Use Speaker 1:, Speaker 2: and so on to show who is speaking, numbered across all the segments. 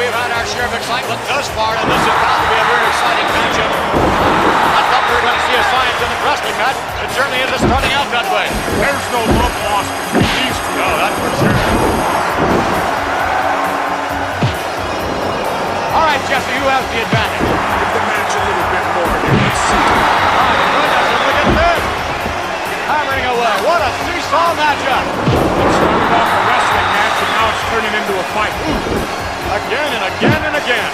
Speaker 1: we've had our share of excitement thus far, and this is bound to be a very exciting matchup. I thought we were going to see a scientific wrestling match. It certainly isn't starting out that way.
Speaker 2: There's no love lost between these two.
Speaker 1: No, that's for sure. All right, Jesse, who has the advantage?
Speaker 2: Give the match a little bit more here. Let's see.
Speaker 1: My goodness, and look at this. Hammering away. What a seesaw matchup.
Speaker 2: It started off a wrestling match, and now it's turning into a fight.
Speaker 1: Again and again and again.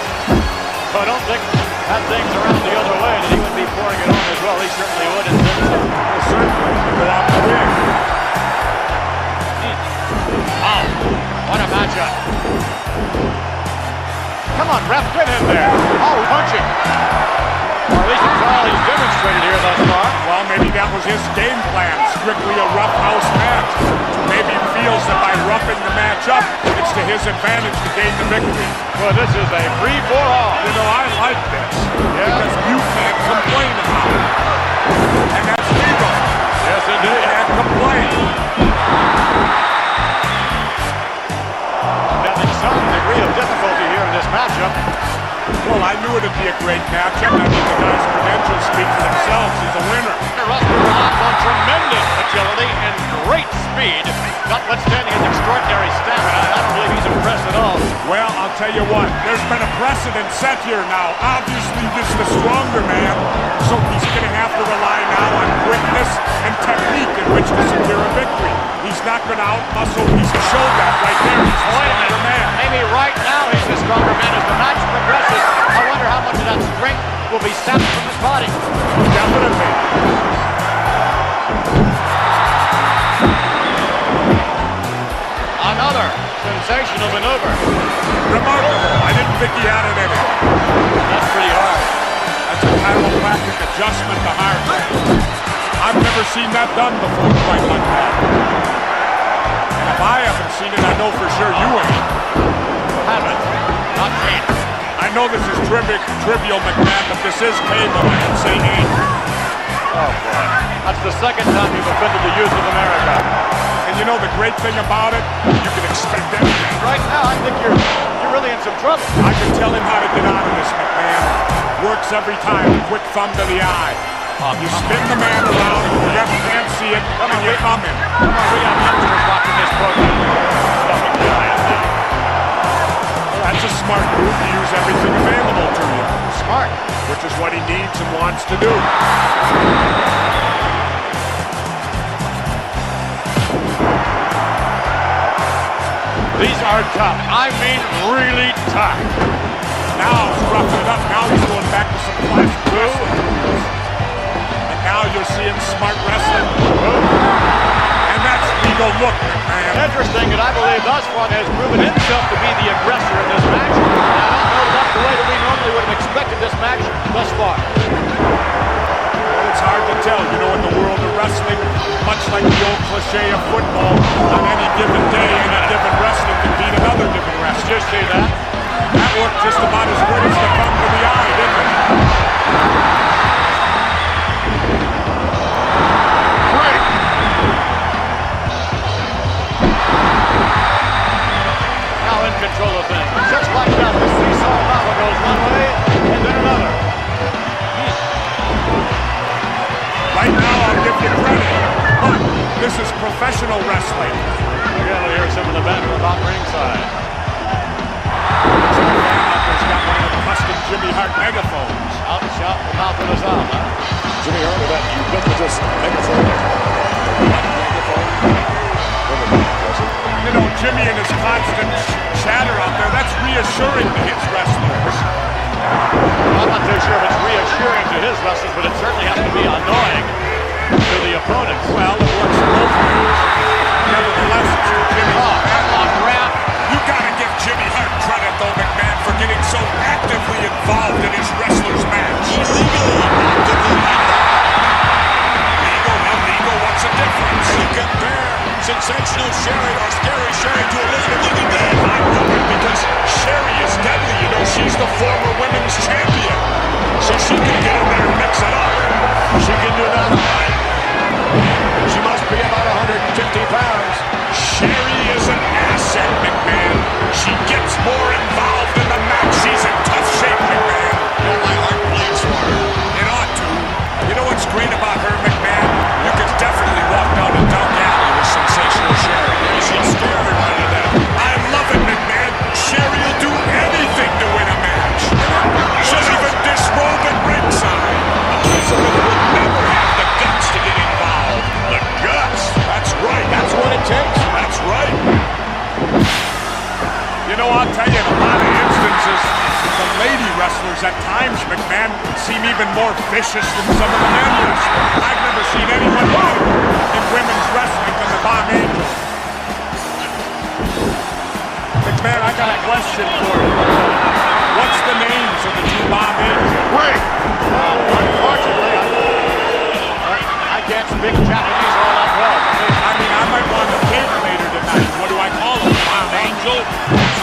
Speaker 1: So I don't think had things around the other way that he would be pouring it on as well. He certainly would. And
Speaker 2: well, certainly. Go out the ring.
Speaker 1: Wow. What a matchup. Come on, ref, get in there. Oh, punching. Or at least it's all he's demonstrated here thus far.
Speaker 2: Well, maybe that was his game plan. Strictly a rough house match. Maybe he feels that by roughing the match up, it's to his advantage to gain the victory.
Speaker 1: Well, this is a free-for-all.
Speaker 2: You know, I like this. Yeah. Because you can't complain about it. And that's legal.
Speaker 1: Yes, indeed.
Speaker 2: You can't complain.
Speaker 1: Having some degree of difficulty here in this matchup.
Speaker 2: Well, I knew it'd be a great matchup. I mean, the guy's credentials speak for themselves. He's a winner.
Speaker 1: The wrestler relies on tremendous agility and great speed, notwithstanding his extraordinary stamina. I don't believe he's impressed at all.
Speaker 2: Well, I'll tell you what. There's been a precedent set here now. Obviously, this is the stronger man, so he's going to have to rely now on quickness and technique in which to secure a victory. He's not going to out-muscle. He's showed that right there. He's the stronger man.
Speaker 1: Maybe right now he's the stronger man. As the match progresses, I wonder how much of that strength will be sapped from his body.
Speaker 2: Definitely.
Speaker 1: Another sensational maneuver.
Speaker 2: Remarkable. I didn't think he had it in him.
Speaker 1: That's pretty hard.
Speaker 2: That's a chiropractic adjustment to heart. I've never seen that done before quite like that. And if I haven't seen it, I know for sure you ain't.
Speaker 1: Haven't. Not seen.
Speaker 2: I know this is trivial, McMahon, but this is cable. I can say ain't.
Speaker 1: Oh, boy. That's the second time you've offended the youth of America.
Speaker 2: And you know the great thing about it? You can expect anything.
Speaker 1: Right now, I think you're really in some trouble.
Speaker 2: I can tell him how to get out of this, McMahon. Works every time. Quick thumb to the eye. You spin the man around, the ref can't see it, and you thumb him.
Speaker 1: Come on, we have youngsters watching this program.
Speaker 2: Well, that's a smart move to use everything available to you.
Speaker 1: Smart.
Speaker 2: Which is what he needs and wants to do.
Speaker 1: These are tough. I mean, really tough.
Speaker 2: Now he's roughing it up. Now he's going back to some classic wrestling. And now you're seeing smart wrestling. And that's legal look, man.
Speaker 1: Interesting that I believe thus far has proven himself to be the aggressor in this match. And I don't know that's the way that we normally would have expected this match thus far.
Speaker 2: Well, it's hard to tell. You know, in the world of wrestling, much like the old cliche of football, on any given day, any given wrestler can beat another given wrestler.
Speaker 1: Did you see that?
Speaker 2: That worked just about as good as the thumb to the eye, didn't it?
Speaker 1: Great. Now in control of things. Just like that, the seesaw battle goes one way and then another.
Speaker 2: Right now, I'll give you credit, but this is professional wrestling.
Speaker 1: Again, we'll hear some of the banter about ringside.
Speaker 2: He's got one of the custom Jimmy Hart megaphones.
Speaker 1: Out and shout the mouth of his arm, huh?
Speaker 3: Jimmy Hart with that ubiquitous megaphone.
Speaker 2: You know, Jimmy and his constant chatter out there, that's reassuring to his wrestlers.
Speaker 1: I'm not too sure if it's reassuring to his wrestlers, but it certainly has to be annoying to the opponents.
Speaker 2: Well, it works both ways. Nevertheless, it's Jimmy Hart.
Speaker 1: Come on, Grant.
Speaker 2: You gotta give Jimmy Hart credit, though, McMahon, for getting so actively involved in his wrestlers' match.
Speaker 3: Illegally actively
Speaker 2: Legal, illegal, what's the difference?
Speaker 3: You compare sensational Sherry or scary Sherry to Elizabeth. You can get I wonder because Sherry is deadly. You know, she's the former women's champion. So she can get in there and mix it up.
Speaker 1: She can do that all right. She must be about 150 pounds.
Speaker 2: Sherry is an asset, McMahon. She gets more involved in the wrestlers at times, McMahon, seem even more vicious than some of the men wrestlers. I've never seen anyone better in women's wrestling than the Bomb Angel. McMahon, I got a question for you. What's the names of the two Bomb Angels?
Speaker 1: Wait! Unfortunately, I can't speak Japanese all that well.
Speaker 2: I mean, I might want a cake later tonight. What do I call him? Bomb Angel?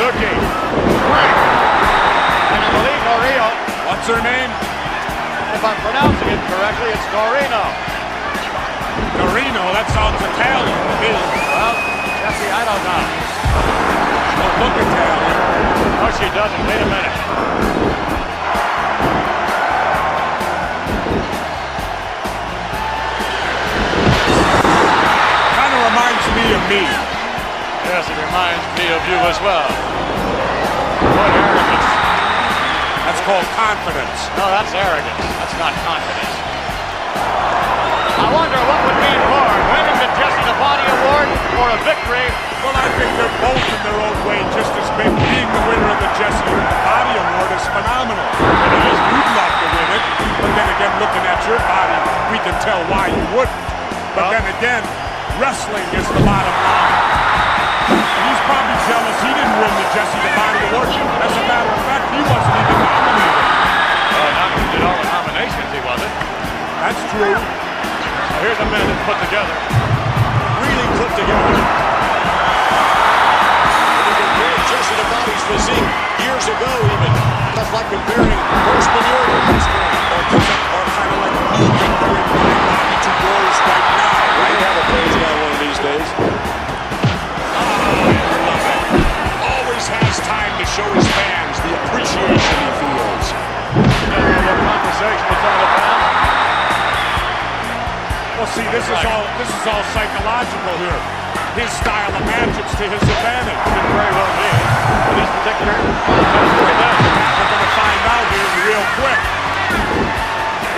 Speaker 1: Suki. Wait! And I believe Norio.
Speaker 2: What's her name?
Speaker 1: If I'm pronouncing it correctly, it's Norino.
Speaker 2: Norino? That sounds Italian to me.
Speaker 1: Well, Jesse, I don't know.
Speaker 2: Don't look Italian.
Speaker 1: No, she doesn't. Wait a minute.
Speaker 2: Kind of reminds me of me.
Speaker 1: Yes, it reminds me of you as well. What arrogance.
Speaker 2: That's called confidence.
Speaker 1: No, that's arrogance. That's not confidence. I wonder what would mean more, winning the Jesse the Body Award or a victory.
Speaker 2: Well, I think they're both in their own way just as big. Being the winner of the Jesse Body Award is phenomenal. Because you'd love to win it, but then again, looking at your body, we can tell why you wouldn't. But then again, wrestling is the bottom line. And he's probably jealous he didn't win the Jesse the Body Award. As a matter of fact, he wasn't even nominated.
Speaker 1: Not he did all the nominations, he wasn't.
Speaker 2: That's true.
Speaker 1: So here's a man that's put together.
Speaker 3: Really put together. When you compare Jesse the Body's physique years ago even, that's like comparing Horseman York or kind of like me comparing my body to yours right now. We have a praise guy one of these days. Always has time to show his fans the appreciation he feels.
Speaker 1: Conversation between the fans.
Speaker 2: Well, see, this is all psychological here. His style of magic's to his advantage.
Speaker 1: Could very well be. For these particular contests, look at that.
Speaker 2: We're going to find out here real quick.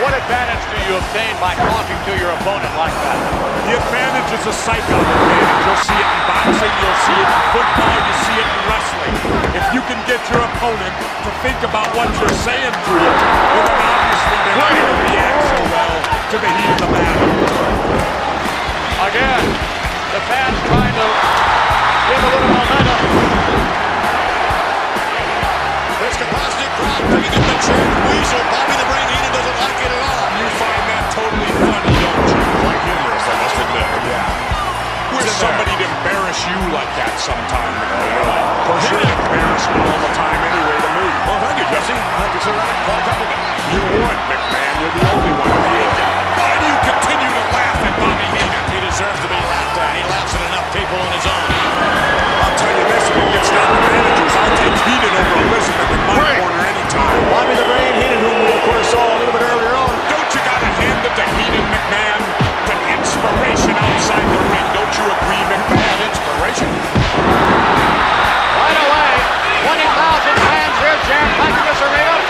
Speaker 1: What advantage do you obtain by talking to your opponent like that?
Speaker 2: The advantage is a psycho advantage. You'll see it in boxing, you'll see it in football, you see it in wrestling. If you can get your opponent to think about what you're saying to him, well, then obviously they're not going to react so well to the heat of the battle.
Speaker 1: Again, the fans trying to give a little momentum.
Speaker 3: There's capacity crowd bringing in the chant Weasel. Bobby the Brain Heenan doesn't like it at all. You find that totally funny, don't you? Quite humorous, I must admit. Yeah. Wish somebody to embarrass you like that sometime. Of course, you're an embarrassment all the time anyway to me. Well, thank you, Jesse. I consider that quite a compliment. You would, McMahon. You're the only one who would. Why do you continue to laugh at Bobby Heenan? He deserves to be laughed at. He laughs at enough people on his own. I'll tell you this, if it gets down to managers, I'll take Heenan over Elizabeth in my corner anytime. Bobby the Brain Heenan, whom we of course saw a little bit earlier on. Don't you gotta hand it to Heenan, McMahon? The inspiration outside the ring. Don't you agree, McMahon? Inspiration?
Speaker 1: Right away, 20,000 fans here jam-packed this arena.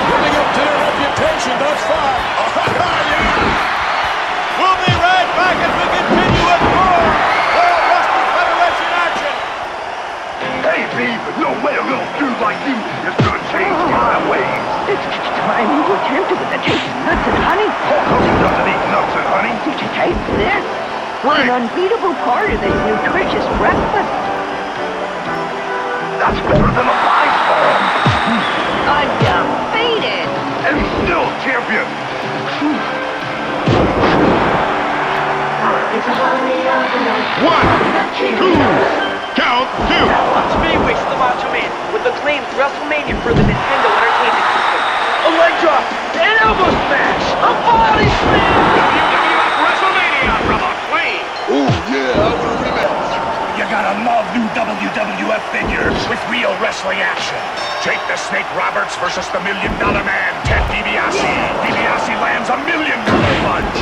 Speaker 3: Living up to their reputation thus far.
Speaker 1: We'll be right back as we continue with more World Wrestling Federation action.
Speaker 4: Hey, babe, no way a little dude like you is gonna change my ways.
Speaker 5: It's time you were tempted with the taste of nuts and honey.
Speaker 4: Hulk Hogan doesn't eat nuts and honey.
Speaker 5: Did you taste this? An unbeatable part of this nutritious breakfast.
Speaker 4: That's better than a pie farm.
Speaker 5: Undefeated.
Speaker 4: And still champion. One, two, count two.
Speaker 6: Speedway the Macho Man with acclaimed WrestleMania for the Nintendo Entertainment System. A leg drop, an elbow smash, a body slam.
Speaker 1: WWF WrestleMania from Acclaim.
Speaker 4: Ooh, yeah, I would remember. You gotta love new WWF figures with real wrestling action. Jake the Snake Roberts versus the $1 Million Man, Ted DiBiase. DiBiase lands a $1 million punch.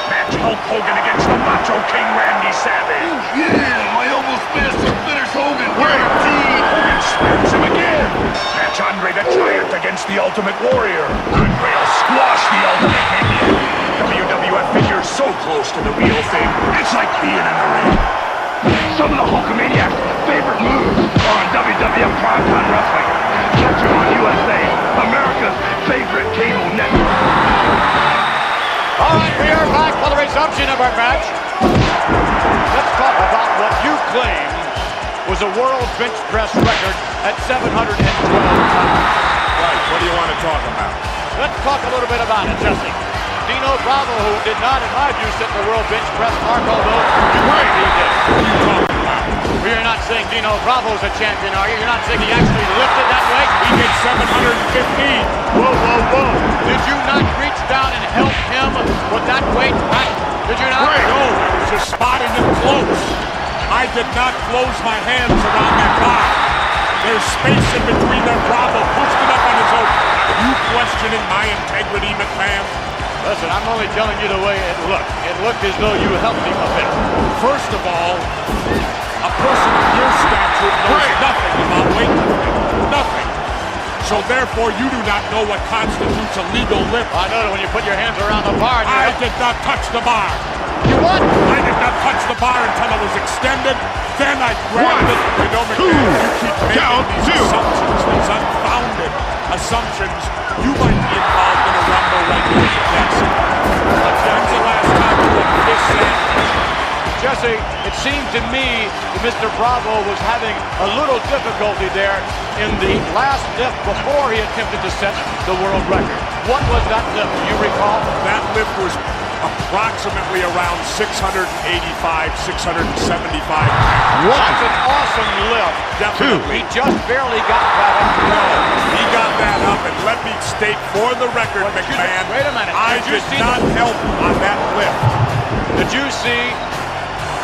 Speaker 4: Match Hulk Hogan against the Macho King Randy Savage. Ooh, yeah, my elbow smash to finish Hogan. Guaranteed. Hogan smacks him again. Match Andre the Giant against the Ultimate Warrior. Andre will squash the Ultimate Minion. WWF figures so close to the real thing, it's like being in the ring. Some of the Hulkamaniacs' favorite moves are on WWF Primetime Wrestling. Catch it on USA, America's favorite cable network.
Speaker 1: All right, we are back for the resumption of our match. Let's talk about what you claim was a world bench press record at 712 pounds.
Speaker 2: Right, what do you want to talk about?
Speaker 1: Let's talk a little bit about it, Jesse. Dino Bravo, who did not, in my view, set the world bench press mark, although you might be did.
Speaker 2: What are you talking about?
Speaker 1: You're not saying Dino Bravo's a champion, are you? You're not saying he actually lifted that weight?
Speaker 2: He did 715.
Speaker 1: Whoa, whoa, whoa. Did you not reach down and help him with that weight? Did you not?
Speaker 2: No, I was just spotting him close. I did not close my hands around that bar. There's space in between there. Bravo pushed it up on his own. Are you questioning my integrity, McMahon?
Speaker 1: Listen, I'm only telling you the way it looked. It looked as though you helped him a bit.
Speaker 2: First of all, a person of your stature knows nothing about weightlifting. Nothing. So therefore, you do not know what constitutes a legal lift.
Speaker 1: I know that when you put your hands around the bar.
Speaker 2: I did not touch the bar.
Speaker 1: You what?
Speaker 2: I did not touch the bar until it was extended. Then I grabbed it. You know, McMahon, you keep making these assumptions, these unfounded assumptions. You might be involved in a rumble like this, Jackson. When's the last time you looked this sandwich?
Speaker 1: Jesse, it seemed to me that Mr. Bravo was having a little difficulty there in the last lift before he attempted to set the world record. What was that lift? Do you recall?
Speaker 2: That lift was approximately around 685, 675 pounds.
Speaker 1: That's an awesome lift.
Speaker 2: Definitely.
Speaker 1: He just barely got that up.
Speaker 2: No, he got that up, and let me state for the record,
Speaker 1: But
Speaker 2: McMahon,
Speaker 1: wait a minute.
Speaker 2: I did not help on that lift.
Speaker 1: Did you see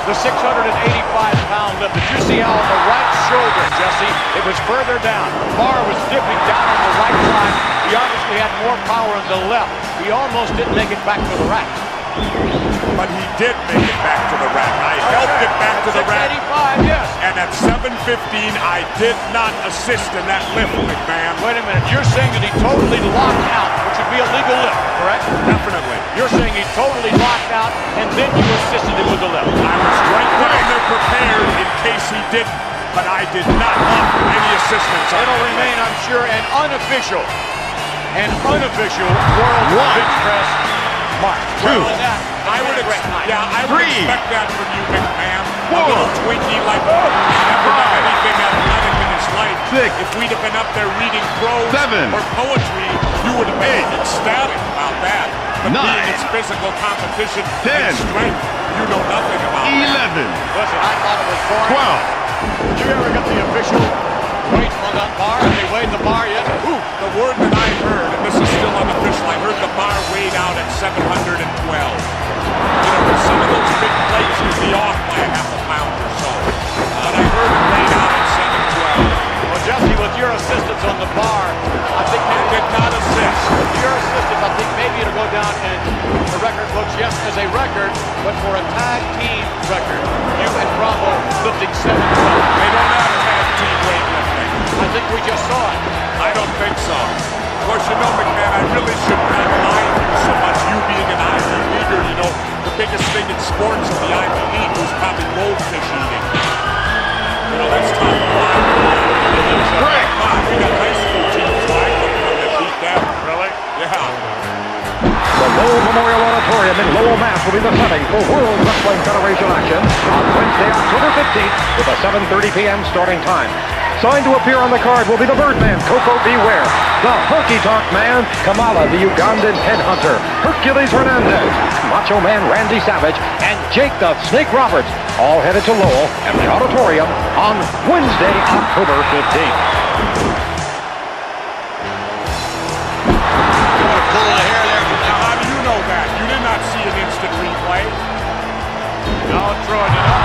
Speaker 1: the 685-pound lift? Did you see how on the right shoulder, Jesse, it was further down. The bar was dipping down on the right side. He obviously had more power on the left. He almost didn't make it back to the rack.
Speaker 2: But he did make it back to the rack. I helped it back to the rack.
Speaker 1: 685, yes.
Speaker 2: And at 7:15, I did not assist in that lift, McMahon.
Speaker 1: Wait a minute. You're saying that he totally locked out, which would be a legal lift, correct?
Speaker 2: Definitely.
Speaker 1: You're saying he totally locked out, and then you assisted him with the lift.
Speaker 2: I was right down there prepared in case he didn't, but I did not offer any assistance.
Speaker 1: It'll remain, I'm sure, an unofficial world bench press mark. Well,
Speaker 2: I would expect that from you, McMahon. A little Twinkie like never done anything athletic in his life. If we'd have been up there reading prose or poetry, you would have been ecstatic about that. But being its physical competition and strength, you know nothing about it.
Speaker 1: Listen, I thought it was boring. Did you ever get the official weight on that bar? Have they weighed the bar yet?
Speaker 2: Ooh, the word that I heard, and this is still unofficial, I heard the bar weighed out at 712. You know, some of those big plates could be off by a half a pound or so. But I heard it weighed out at 712.
Speaker 1: Well, Jesse, with your assistance on the bar, I think
Speaker 2: I did not assist.
Speaker 1: with your assistance, I think maybe it'll go down in the record books, yes, as a record, but for a tag team record. You and Bravo lifting 712.
Speaker 2: They don't have tag team weightlifting.
Speaker 1: I think we just saw it.
Speaker 2: I don't think so. Of course, you know, McMahon, I really should not mind you so much. You being an Ivy Leaguer, you know, the biggest thing in sports in the Ivy League was probably goldfish eating. You know, that's tough. We got high school teams, so I couldn't come and beat them.
Speaker 1: Really?
Speaker 2: Yeah.
Speaker 7: The Lowell Memorial Auditorium in Lowell, Mass. will be the setting for World Wrestling Federation action on Wednesday, October 15th with a 7:30 p.m. starting time. Signed to appear on the card will be the Birdman, Coco Beware, the Honky Tonk Man, Kamala, the Ugandan Headhunter, Hercules Hernandez, Macho Man Randy Savage, and Jake the Snake Roberts, all headed to Lowell at the auditorium on Wednesday, October 15th.
Speaker 2: How do you know that? You did not see an instant replay.
Speaker 1: No, Troy did not.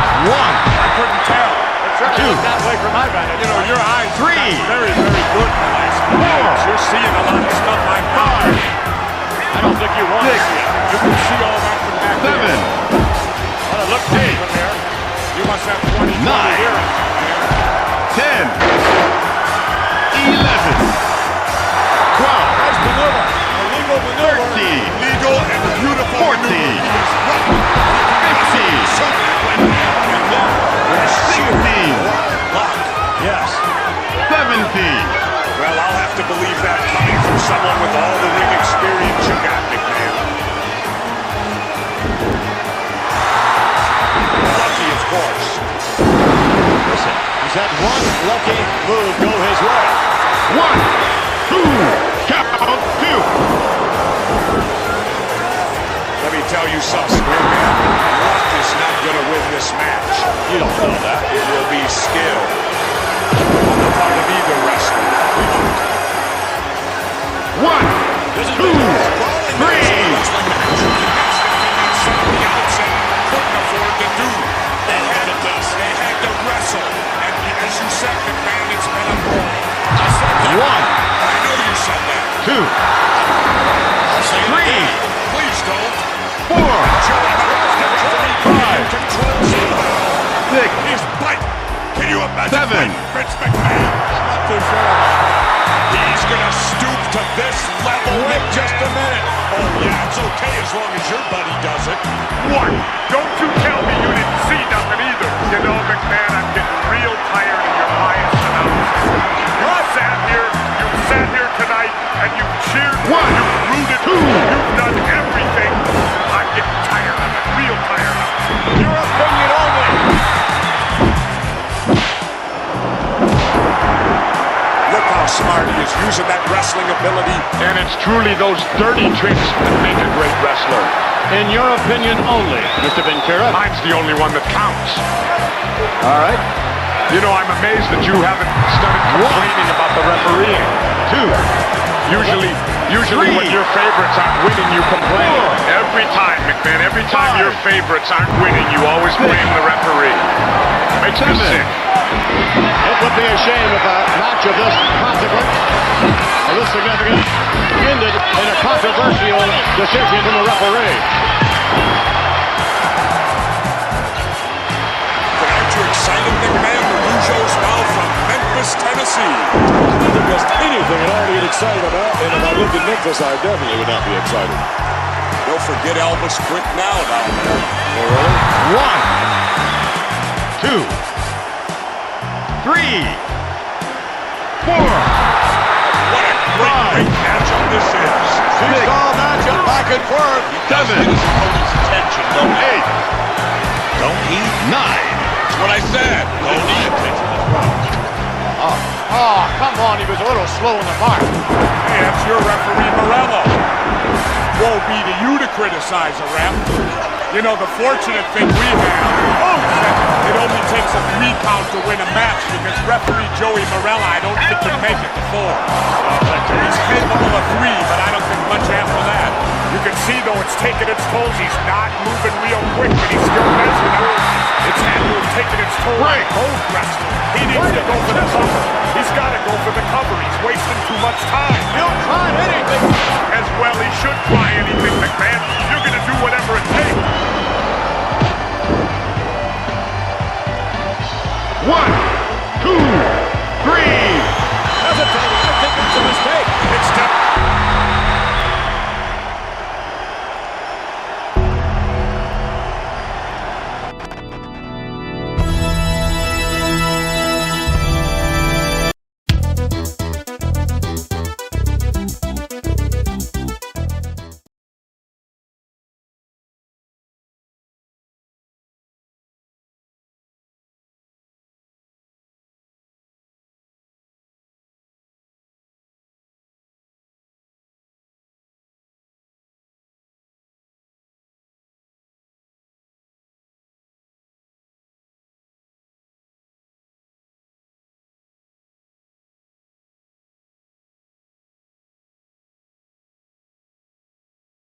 Speaker 2: I couldn't tell.
Speaker 1: It certainly looked that way from my vantage.
Speaker 2: You know, your eyes are very, very good the last few days. You're seeing a lot of stuff I'm not.
Speaker 1: I don't think you want to see it.
Speaker 2: You can see all that from back there.
Speaker 1: Well, it looks good from there.
Speaker 2: You must have 20 hearing.
Speaker 3: 10, 11, 12,
Speaker 1: Nice maneuver. A legal maneuver.
Speaker 3: 13,
Speaker 2: Legal and beautiful
Speaker 3: 14, 15, 16,
Speaker 2: Yes.
Speaker 3: 17,
Speaker 2: Well,
Speaker 3: force. Listen, he's had one lucky move go his way.
Speaker 2: 1, 2, count 2.
Speaker 3: Let me tell you something, man. Luck is not going to win this match. You don't know that. It will be skill on the part of either wrestler.
Speaker 2: 1, 2, 3.
Speaker 3: Couldn't afford to do. They had to wrestle. And as you said, McMahon, it's been a ball. I said that.
Speaker 2: 1.
Speaker 3: I know you said that.
Speaker 2: 2.
Speaker 3: I'll say
Speaker 2: 3.
Speaker 3: it again. Please don't.
Speaker 2: 4. 5.
Speaker 3: Controls it now.
Speaker 2: 6.
Speaker 3: He's biting. Can you imagine
Speaker 2: 7.
Speaker 3: Vince McMahon? Not too sure. He's gonna stoop to this level in just a minute. Oh yeah, it's okay as long as your buddy does it.
Speaker 2: 1. Don't you tell me you didn't see nothing either. You know, McMahon, I'm getting real tired of your bias announcers. You sat here tonight and you cheered. 1. You rooted. 2. You've done everything. I'm getting tired of it. Real tired of it.
Speaker 3: Your opinion only. Look how smart he is using that wrestling ability.
Speaker 2: And it's truly those dirty tricks that make a great wrestler.
Speaker 1: In your opinion only, Mr. Ventura.
Speaker 2: Mine's the only one that counts.
Speaker 1: All right.
Speaker 2: You know, I'm amazed that you haven't started complaining about the refereeing. 2. Usually when your favorites aren't winning, you complain. Every time, McMahon, every time your favorites aren't winning, you always blame the referee. Makes me sick.
Speaker 1: It would be a shame if a match of this consequence, of this significance, ended in a controversial decision from the referee.
Speaker 3: But aren't you excited, McMahon? Rougeau's now from Memphis, Tennessee.
Speaker 8: I think there's anything at all to get excited about, and if I lived in Memphis, I definitely would not be excited.
Speaker 3: Don't forget Elvis Quick now down there.
Speaker 2: 1, 2, 3, 4.
Speaker 3: What a great matchup this is.
Speaker 1: Seesaw matchup back and forth.
Speaker 2: 7, 8.
Speaker 3: Don't he?
Speaker 2: 9.
Speaker 3: That's what I said. Don't he?
Speaker 1: Oh, come on, he was a little slow in the mark.
Speaker 2: Hey, that's your referee, Morello. Woe be to you to criticize a ref. You know, the fortunate thing we have, it only takes a 3 count to win a match because referee Joey Morella, I don't think can make it to 4. He's capable of 3, but I don't think much after that. You can see, though, it's taking its toll. He's not moving real quick, but he's still measuring up. It's had to have taken its toll on both wrestlers. He needs to go for the cover. He's got to go for the cover. He's wasting too much time.
Speaker 1: He'll try anything.
Speaker 2: As well, he should try anything, McMahon. You're going to do whatever it takes.